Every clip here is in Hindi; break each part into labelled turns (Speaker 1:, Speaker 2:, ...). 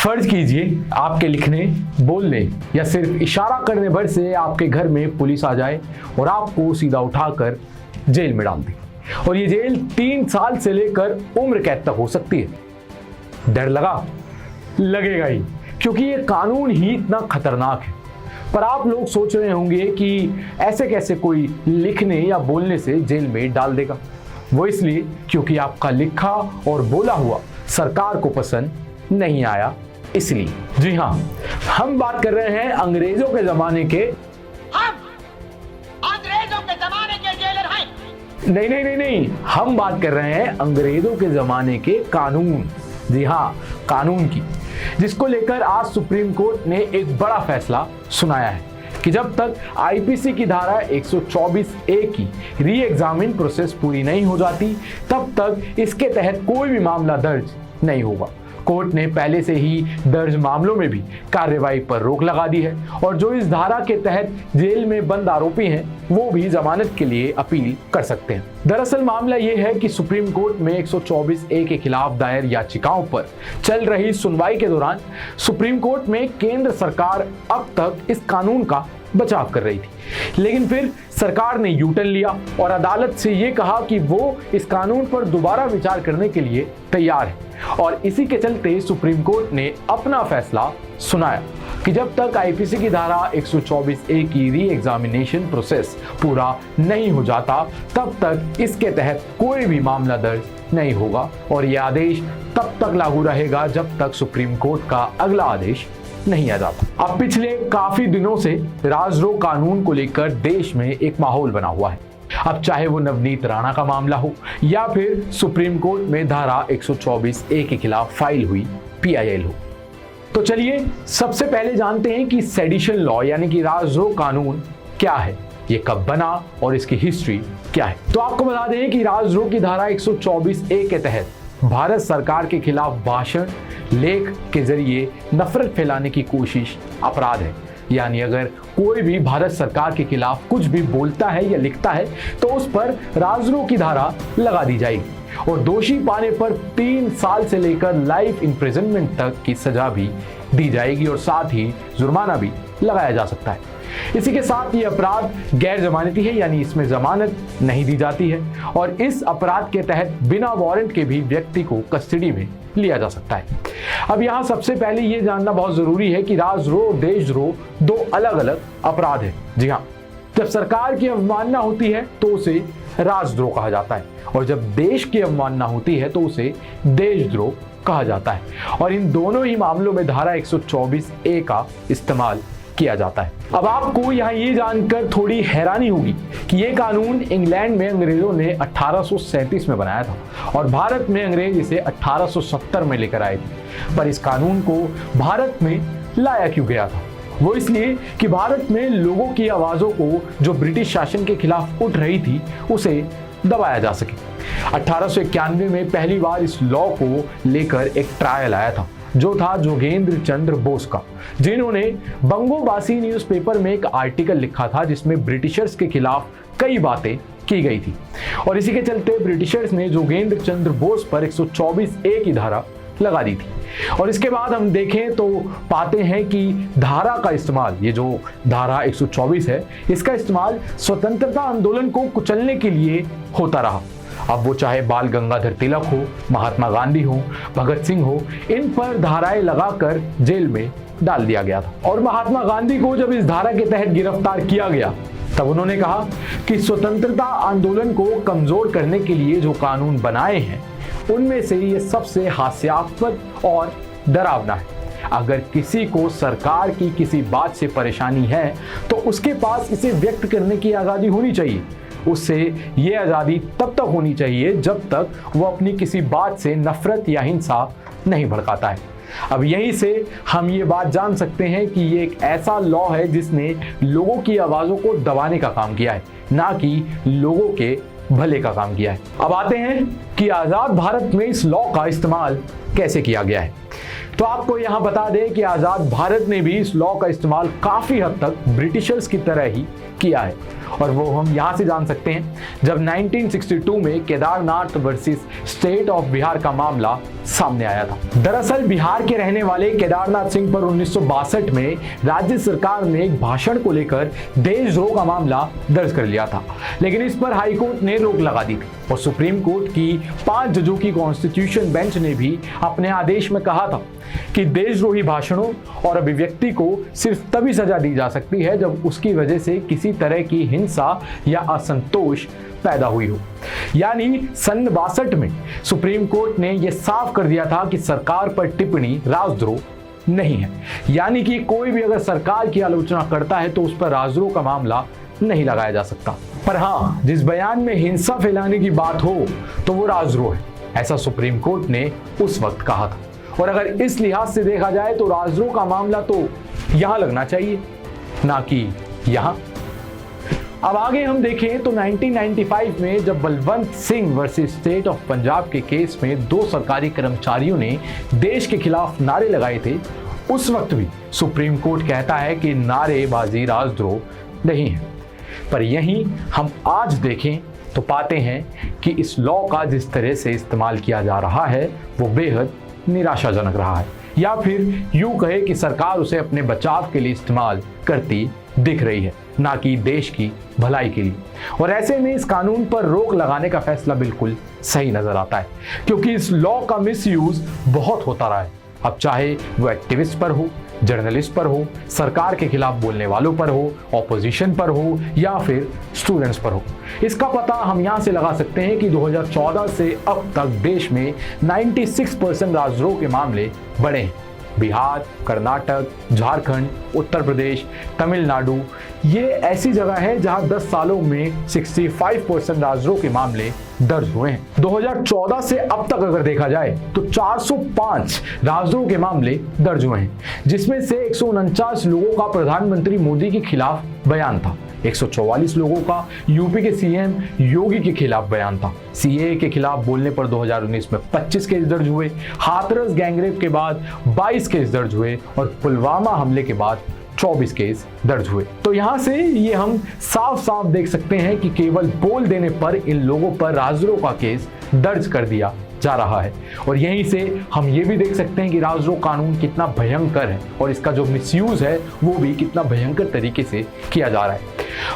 Speaker 1: फर्ज कीजिए आपके लिखने, बोलने या सिर्फ इशारा करने भर से आपके घर में पुलिस आ जाए और आपको सीधा उठाकर जेल में डाल दे, और ये जेल 3 साल से लेकर उम्र कैद तक हो सकती है। डर लगा? लगेगा ही, क्योंकि ये कानून ही इतना खतरनाक है। पर आप लोग सोच रहे होंगे कि ऐसे कैसे कोई लिखने या बोलने से जेल में डाल देगा। वो इसलिए क्योंकि आपका लिखा और बोला हुआ सरकार को पसंद नहीं आया, इसलिए। जी हाँ, हम बात कर रहे हैं अंग्रेजों के जमाने के।
Speaker 2: हम अंग्रेजों के जमाने के जेलर हैं।
Speaker 1: नहीं, हम बात कर रहे हैं अंग्रेजों के जमाने के कानून। जी हाँ, कानून की, जिसको लेकर आज सुप्रीम कोर्ट ने एक बड़ा फैसला सुनाया है कि जब तक आईपीसी की धारा 124A की री एग्जामिन प्रोसेस पूरी नहीं हो जाती, तब तक इसके तहत कोई भी मामला दर्ज नहीं होगा। कोर्ट ने पहले से ही दर्ज मामलों में भी कार्रवाई पर रोक लगा दी है, और जो इस धारा के तहत जेल में बंद आरोपी हैं, वो भी जमानत के लिए अपील कर सकते हैं। दरअसल मामला ये है कि सुप्रीम कोर्ट में 124A के खिलाफ दायर याचिकाओं पर चल रही सुनवाई के दौरान सुप्रीम कोर्ट में केंद्र सरकार अब तक इस कानून का बचाव कर रही थी, लेकिन फिर सरकार ने यूटर्न लिया और अदालत से ये कहा कि वो इस कानून पर दोबारा विचार करने के लिए तैयार है। और इसी के चलते सुप्रीम कोर्ट ने अपना फैसला सुनाया कि जब तक आईपीसी की धारा 124A की री एग्जामिनेशन प्रोसेस पूरा नहीं हो जाता, तब तक इसके तहत कोई भी मामला दर्ज नहीं होगा, और यह आदेश तब तक लागू रहेगा जब तक सुप्रीम कोर्ट का अगला आदेश नहीं आ जाता। अब पिछले काफी दिनों से राजद्रोह कानून को लेकर देश में एक माहौल बना हुआ है। अब चाहे वो नवनीत राणा का मामला हो या फिर सुप्रीम कोर्ट में धारा 124A के खिलाफ फाइल हुई PIL हो। तो चलिए सबसे पहले जानते हैं कि सेडिशन लॉ यानी कि राजद्रोह कानून क्या है, ये कब बना और इसकी हिस्ट्री क्या है। तो आपको बता दें कि राजद्रोह की धारा 124A के तहत भारत सरकार के खिलाफ भाषण, लेख के जरिए नफरत फैलाने की कोशिश अपराध है। यानी अगर कोई भी भारत सरकार के खिलाफ कुछ भी बोलता है या लिखता है तो उस पर राजद्रोह की धारा लगा दी जाएगी, और दोषी पाने पर 3 साल से लेकर लाइफ इम्प्रिजनमेंट तक की सजा भी दी जाएगी, और साथ ही जुर्माना भी लगाया जा सकता है। इसी के साथ ये अपराध गैर जमानती है, यानी इसमें जमानत नहीं दी जाती है, और इस अपराध के तहत बिना वारंट के भी व्यक्ति को कस्टडी में लिया जा सकता है। अब यहाँ सबसे पहले ये जानना बहुत जरूरी है कि राजद्रोह और देशद्रोह 2 अलग अलग अपराध है। जी हाँ, जब सरकार की अवमानना होती है तो उसे राजद्रोह कहा जाता है, और जब देश की अवमानना होती है तो उसे देशद्रोह कहा जाता है, और इन दोनों ही मामलों में धारा 124A का इस्तेमाल किया जाता है। अब आपको यहाँ ये जानकर थोड़ी हैरानी होगी कि ये कानून इंग्लैंड में अंग्रेजों ने 1837 में बनाया था, और भारत में अंग्रेज इसे 1870 में लेकर आए थे। पर इस कानून को भारत में लाया क्यों गया था? वो इसलिए कि भारत में लोगों की आवाज़ों को जो ब्रिटिश शासन के खिलाफ उठ रही थी उसे दबाया जा सके। 1891 में पहली बार इस लॉ को लेकर एक ट्रायल आया था, जो था जोगेंद्र चंद्र बोस का, जिन्होंने बंगोबासी न्यूज़पेपर में एक आर्टिकल लिखा था जिसमें ब्रिटिशर्स के खिलाफ कई बातें की गई थी, और इसी के चलते ब्रिटिशर्स ने जोगेंद्र चंद्र बोस पर 124A की धारा लगा दी थी। और इसके बाद हम देखें तो पाते हैं कि धारा का इस्तेमाल, ये जो धारा 124 है, इसका इस्तेमाल स्वतंत्रता आंदोलन को कुचलने के लिए होता रहा। अब वो चाहे बाल गंगाधर तिलक हो, महात्मा गांधी हो, भगत सिंह हो, इन पर धाराएं लगाकर जेल में डाल दिया गया था। और महात्मा गांधी को जब इस धारा के तहत गिरफ्तार किया गया, तब उन्होंने कहा कि स्वतंत्रता आंदोलन को कमजोर करने के लिए जो कानून बनाए हैं, उनमें से ये सबसे हास्यास्पद और डरावना है। अगर किसी को सरकार की किसी बात से परेशानी है तो उसके पास इसे व्यक्त करने की आज़ादी होनी चाहिए। उससे ये आज़ादी तब तक होनी चाहिए जब तक वो अपनी किसी बात से नफरत या हिंसा नहीं भड़काता है। अब यहीं से हम ये बात जान सकते हैं कि ये एक ऐसा लॉ है जिसने लोगों की आवाज़ों को दबाने का काम किया है, ना कि लोगों के भले का काम किया है। अब आते हैं कि आज़ाद भारत में इस लॉ का इस्तेमाल कैसे किया गया है। तो आपको यहाँ बता दें कि आज़ाद भारत ने भी इस लॉ का इस्तेमाल काफ़ी हद तक ब्रिटिशर्स की तरह ही किया है, और वो हम यहाँ से जान सकते हैं जब 1962 में Kedarnath versus state of Bihar का मामला सामने आया था। दरअसल बिहार के रहने वाले केदारनाथ सिंह पर 1962 में राज्य सरकार ने एक भाषण को लेकर देशद्रोह का मामला दर्ज कर लिया था, लेकिन इस पर हाईकोर्ट ने रोक लगा दी थी और सुप्रीम कोर्ट की 5 जजों की कॉन्स्टिट्यूशन बेंच ने भी अपने आदेश में कहा था कि देशद्रोही भाषणों और अभिव्यक्ति को सिर्फ तभी सजा दी जा सकती है जब उसकी वजह से किसी तरह की हिंसा या असंतोष पैदा हुई हो। यानी सन 62 में सुप्रीम कोर्ट ने यह साफ कर दिया था कि सरकार पर टिप्पणी राजद्रोह नहीं है, यानी कि कोई भी अगर सरकार की आलोचना करता है तो उस पर राजद्रोह का मामला नहीं लगाया जा सकता। पर हाँ, जिस बयान में हिंसा फैलाने की बात हो तो वो राजद्रोह है, ऐसा सुप्रीम कोर्ट ने उस वक्त कहा था। और अगर इस लिहाज से देखा जाए तो राजद्रोह का मामला तो यहां लगना चाहिए, ना कि यहां। अब आगे हम देखें तो 1995 में जब Balwant Singh versus state of Punjab के केस में 2 सरकारी कर्मचारियों ने देश के खिलाफ नारे लगाए थे, उस वक्त भी सुप्रीम कोर्ट कहता है कि नारेबाजी राजद्रोह नहीं है। पर यहीं हम आज देखें तो पाते हैं कि इस लॉ का जिस तरह से इस्तेमाल किया जा रहा है वो बेहद निराशाजनक रहा है, या फिर यूं कहे कि सरकार उसे अपने बचाव के लिए इस्तेमाल करती दिख रही है, ना कि देश की भलाई के लिए। और ऐसे में इस कानून पर रोक लगाने का फैसला बिल्कुल सही नजर आता है, क्योंकि इस लॉ का मिसयूज बहुत होता रहा है। अब चाहे वो एक्टिविस्ट पर हो, जर्नलिस्ट पर हो, सरकार के खिलाफ बोलने वालों पर हो, ऑपोजिशन पर हो या फिर स्टूडेंट्स पर हो। इसका पता हम यहां से लगा सकते हैं कि 2014 से अब तक देश में 96% राजद्रोह के मामले बढ़े हैं। बिहार, कर्नाटक, झारखंड, उत्तर प्रदेश, तमिलनाडु ये ऐसी जगह है जहां 10 सालों में 65% राजद्रोह के मामले दर्ज हुए हैं। 2014 से अब तक अगर देखा जाए तो 405 राजद्रोह के मामले दर्ज हुए हैं, जिसमें से 149 लोगों का प्रधानमंत्री मोदी के खिलाफ बयान था, 144 लोगों का यूपी के सीएम योगी के खिलाफ बयान था। सीएए के खिलाफ बोलने पर 2019 में 25 केस दर्ज हुए, हाथरस गैंगरेप के बाद 22 केस दर्ज हुए और पुलवामा हमले के बाद 24 केस दर्ज हुए। तो यहां से ये हम साफ साफ देख सकते हैं कि केवल बोल देने पर इन लोगों पर राजद्रोह का केस दर्ज कर दिया जा रहा है। और यहीं से हम ये भी देख सकते हैं कि राजद्रोह कानून कितना भयंकर है और इसका जो मिसयूज है वो भी कितना भयंकर तरीके से किया जा रहा है।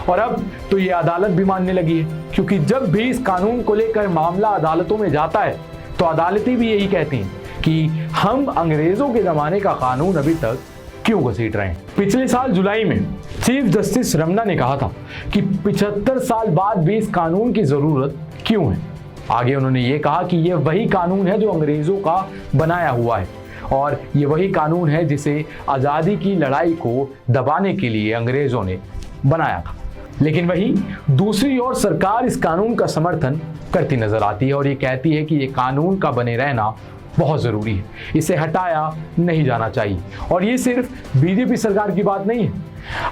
Speaker 1: और अब तो ये अदालत भी मानने लगी है, क्योंकि जब भी इस कानून को लेकर मामला अदालतों में जाता है तो अदालतें भी यही कहती हैं कि हम अंग्रेजों के जमाने का कानून अभी तक क्यों घसीट रहे हैं। पिछले साल जुलाई में चीफ जस्टिस रमन्ना ने कहा था कि 75 साल बाद भी इस कानून की जरूरत क्यों है। आगे उन्होंने ये कहा कि ये वही कानून है जो अंग्रेजों का बनाया हुआ है और ये वही कानून है जिसे आज़ादी की लड़ाई को दबाने के लिए अंग्रेजों ने बनाया था। लेकिन वहीं दूसरी ओर सरकार इस कानून का समर्थन करती नजर आती है और ये कहती है कि ये कानून का बने रहना बहुत ज़रूरी है, इसे हटाया नहीं जाना चाहिए। और ये सिर्फ बीजेपी सरकार की बात नहीं है,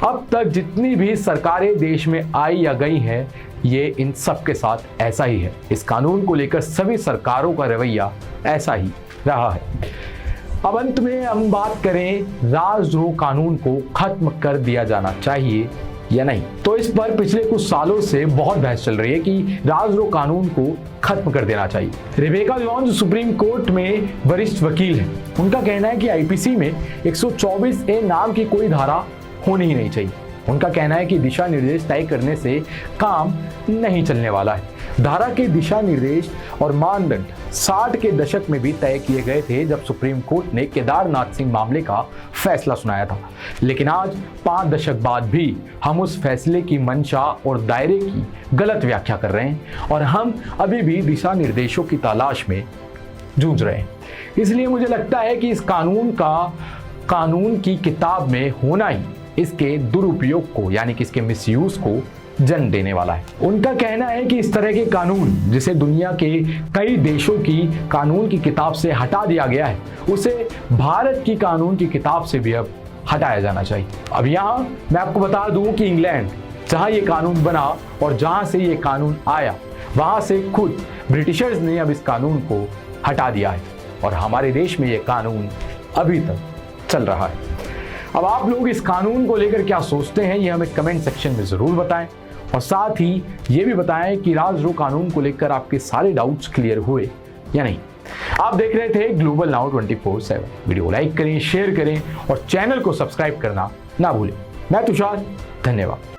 Speaker 1: अब तक जितनी भी सरकारें देश में आई या गई हैं ये इन सब के साथ ऐसा ही है। इस कानून को लेकर सभी सरकारों का रवैया ऐसा ही रहा है। अब अंत में हम बात करें राजद्रोह कानून को खत्म कर दिया जाना चाहिए या नहीं, तो इस पर पिछले कुछ सालों से बहुत बहस चल रही है कि राजद्रोह कानून को खत्म कर देना चाहिए। रेबेका जॉन्स सुप्रीम कोर्ट में वरिष्ठ वकील हैं, उनका कहना है कि आईपीसी में 124A नाम की कोई धारा होनी ही नहीं चाहिए। उनका कहना है कि दिशा निर्देश तय करने से काम नहीं चलने वाला है। धारा के दिशा निर्देश और मानदंड 60 के दशक में भी तय किए गए थे जब सुप्रीम कोर्ट ने केदारनाथ सिंह मामले का फैसला सुनाया था, लेकिन आज 5 दशक बाद भी हम उस फैसले की मंशा और दायरे की गलत व्याख्या कर रहे हैं और हम अभी भी दिशा निर्देशों की तलाश में जूझ रहे हैं। इसलिए मुझे लगता है कि इस कानून की किताब में होना ही इसके दुरुपयोग को यानी कि इसके मिसयूज को जन्म देने वाला है। उनका कहना है कि इस तरह के कानून जिसे दुनिया के कई देशों की कानून की किताब से हटा दिया गया है उसे भारत की कानून की किताब से भी अब हटाया जाना चाहिए। अब यहाँ मैं आपको बता दूं कि इंग्लैंड जहाँ ये कानून बना और जहाँ से ये कानून आया वहाँ से खुद ब्रिटिशर्स ने अब इस कानून को हटा दिया है और हमारे देश में ये कानून अभी तक चल रहा है। अब आप लोग इस कानून को लेकर क्या सोचते हैं ये हमें कमेंट सेक्शन में ज़रूर बताएं और साथ ही ये भी बताएं कि राजद्रोह कानून को लेकर आपके सारे डाउट्स क्लियर हुए या नहीं। आप देख रहे थे ग्लोबल नाउ 24/7। वीडियो को लाइक करें, शेयर करें और चैनल को सब्सक्राइब करना ना भूलें। मैं तुषार, धन्यवाद।